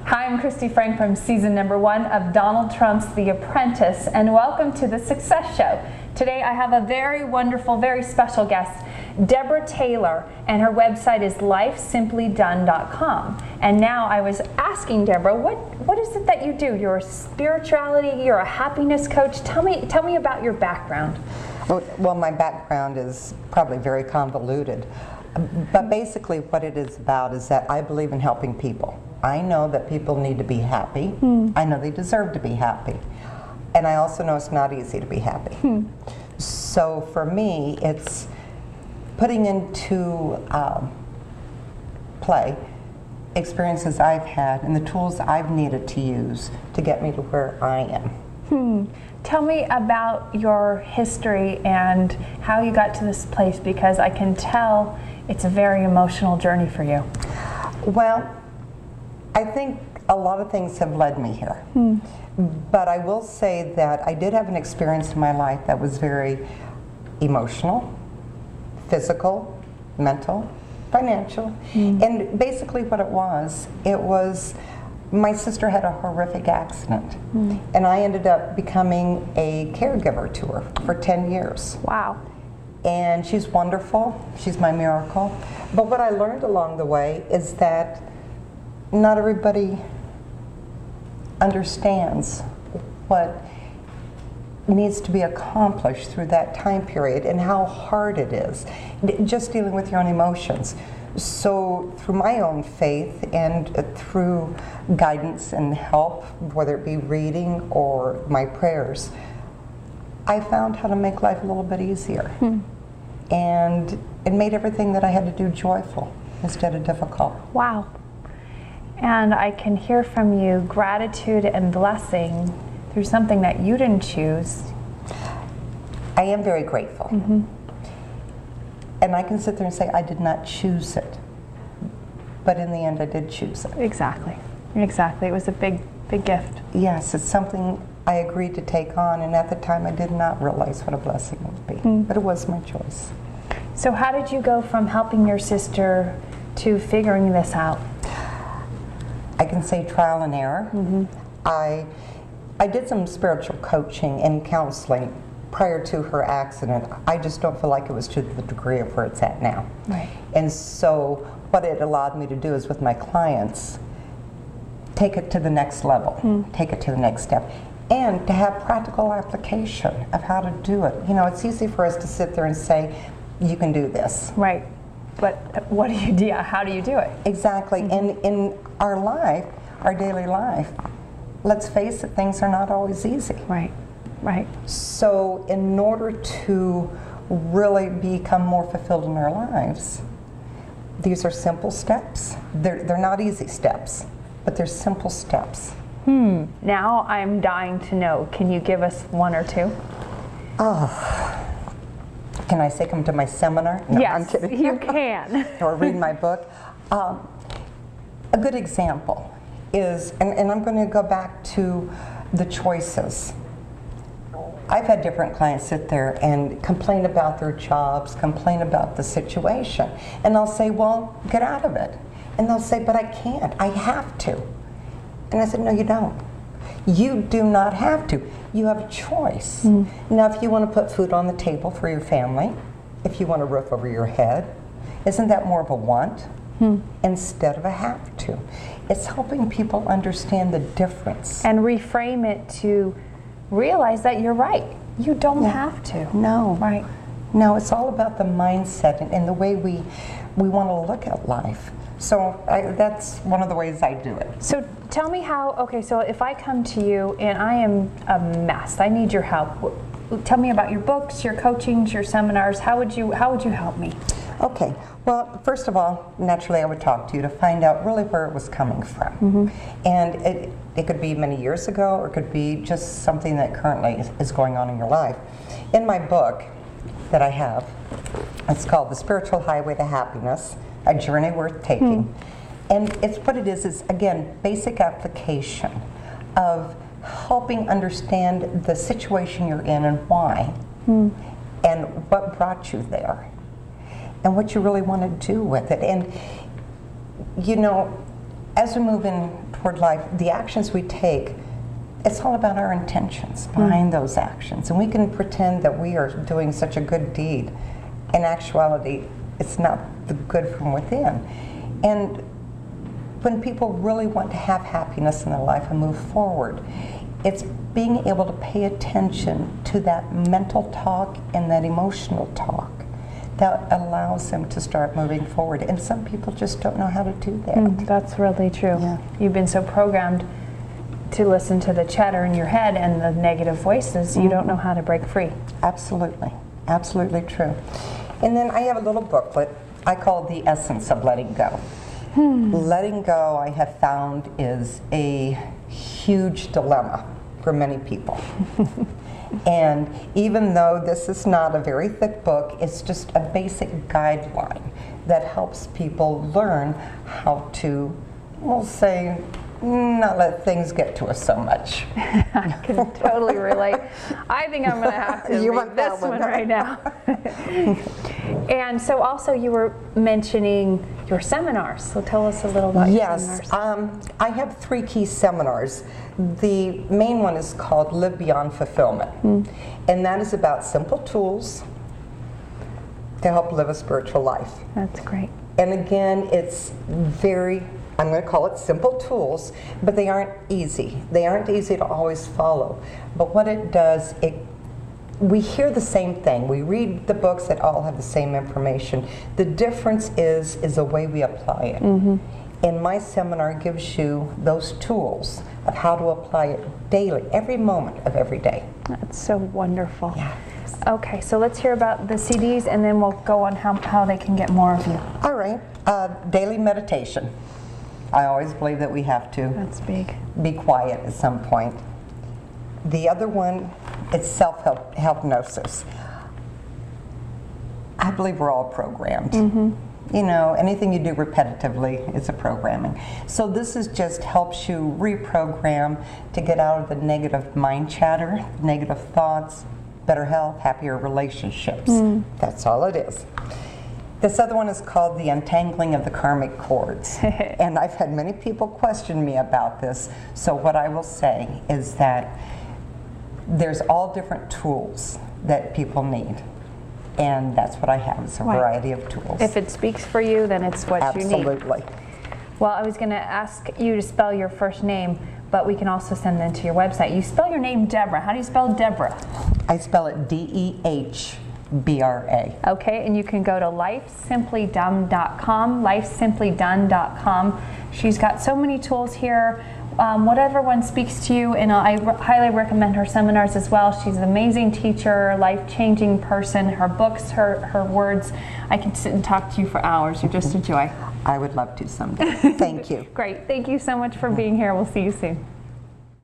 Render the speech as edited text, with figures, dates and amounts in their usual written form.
Hi, I'm Kristi Frank from season #1 of Donald Trump's The Apprentice, and welcome to the Success Show. Today I have a very wonderful, very special guest, Dehbra Taylor, and her website is lifesimplydone.com. And now I was asking Dehbra, what is it that you do? You're a spirituality, you're a happiness coach. Tell me about your background. Well, my background is probably very convoluted, but basically what it is about is that I believe in helping people. I know that people need to be happy. I know they deserve to be happy. And I also know it's not easy to be happy. So for me, it's putting into play experiences I've had and the tools I've needed to use to get me to where I am. Tell me about your history and how you got to this place, because I can tell it's a very emotional journey for you. Well, I think a lot of things have led me here. But I will say that I did have an experience in my life that was very emotional, physical, mental, financial. And basically what it was my sister had a horrific accident. And I ended up becoming a caregiver to her for 10 years. Wow. And she's wonderful. She's my miracle. But what I learned along the way is that not everybody understands what needs to be accomplished through that time period and how hard it is, just dealing with your own emotions. So through my own faith and through guidance and help, whether it be reading or my prayers, I found how to make life a little bit easier. And it made everything that I had to do joyful instead of difficult. Wow. And I can hear from you gratitude and blessing through something that you didn't choose. I am very grateful. And I can sit there and say I did not choose it. But in the end I did choose it. Exactly. It was a big gift. Yes, it's something I agreed to take on, and at the time I did not realize what a blessing it would be. But it was my choice. So how did you go from helping your sister to figuring this out? I can say trial and error. I did some spiritual coaching and counseling prior to her accident. I just don't feel like it was to the degree of where it's at now. Right. And so what it allowed me to do is with my clients, take it to the next level, take it to the next step, and to have practical application of how to do it. You know, it's easy for us to sit there and say, you can do this. Right. But what do you do? How do you do it? Exactly. And in our life, our daily life, let's face it, things are not always easy. Right. So in order to really become more fulfilled in our lives, these are simple steps. They're not easy steps, but they're simple steps. Now I'm dying to know. Can you give us one or two? Can I say come to my seminar? No, Yes, I'm kidding. you can. Or read my book. A good example is, and I'm going to go back to the choices. I've had different clients sit there and complain about their jobs, complain about the situation. And I'll say, well, get out of it. And they'll say, but I can't, I have to. And I said, no, you don't. You do not have to. You have a choice. Now, if you want to put food on the table for your family, if you want a roof over your head, isn't that more of a want instead of a have to? It's helping people understand the difference. And reframe it to realize that you're right. You don't have to. No. Right. No, it's all about the mindset and the way we want to look at life. So that's one of the ways I do it. So tell me how, okay, so if I come to you and I am a mess, I need your help. Tell me about your books, your coachings, your seminars. How would you help me? Okay, well, first of all, naturally I would talk to you to find out really where it was coming from. And it could be many years ago, or it could be just something that currently is going on in your life. In my book that I have, it's called The Spiritual Highway to Happiness, A Journey Worth Taking. And it's what it is again, basic application of helping understand the situation you're in and why, and what brought you there, and what you really want to do with it. And you know, as we move in toward life, the actions we take, it's all about our intentions behind those actions. And we can pretend that we are doing such a good deed. In actuality, it's not the good from within. And when people really want to have happiness in their life and move forward, it's being able to pay attention to that mental talk and that emotional talk that allows them to start moving forward. And some people just don't know how to do that. That's really true. Yeah. You've been so programmed to listen to the chatter in your head and the negative voices, you don't know how to break free. Absolutely. Absolutely true. And then I have a little booklet I call The Essence of Letting Go. Letting go, I have found, is a huge dilemma for many people. And even though this is not a very thick book, it's just a basic guideline that helps people learn how to, we'll say, not let things get to us so much. I can totally relate. I think I'm going to have to read this one right now. And so also you were mentioning your seminars, so tell us a little about your seminars. I have 3 key seminars. The main one is called Live Beyond Fulfillment, and that is about simple tools to help live a spiritual life. That's great. And again, it's very, I'm going to call it simple tools, but they aren't easy. They aren't easy to always follow. But what it does, we hear the same thing. We read the books that all have the same information. The difference is the way we apply it. And my seminar gives you those tools of how to apply it daily, every moment of every day. That's so wonderful. Yeah. Okay, so let's hear about the CDs and then we'll go on how they can get more of you. All right. Daily meditation. I always believe that we have to That's big. be quiet at some point. The other one, it's self-hypnosis. I believe we're all programmed. You know, anything you do repetitively is a programming. So this just helps you reprogram to get out of the negative mind chatter, negative thoughts, better health, happier relationships. That's all it is. This other one is called The Untangling of the Karmic Cords. And I've had many people question me about this. So what I will say is that there's all different tools that people need. And that's what I have, is a variety of tools. If it speaks for you, then it's what you need. Absolutely. Well, I was going to ask you to spell your first name, but we can also send them to your website. You spell your name Dehbra. How do you spell Dehbra? I spell it Dehbra. Okay, and you can go to lifesimplydone.com, lifesimplydone.com. She's got so many tools here. Whatever one speaks to you, and I highly recommend her seminars as well. She's an amazing teacher, life-changing person. Her books, her words, I can sit and talk to you for hours. You're just a joy. I would love to someday. Thank you. Great. Thank you so much for being here. We'll see you soon.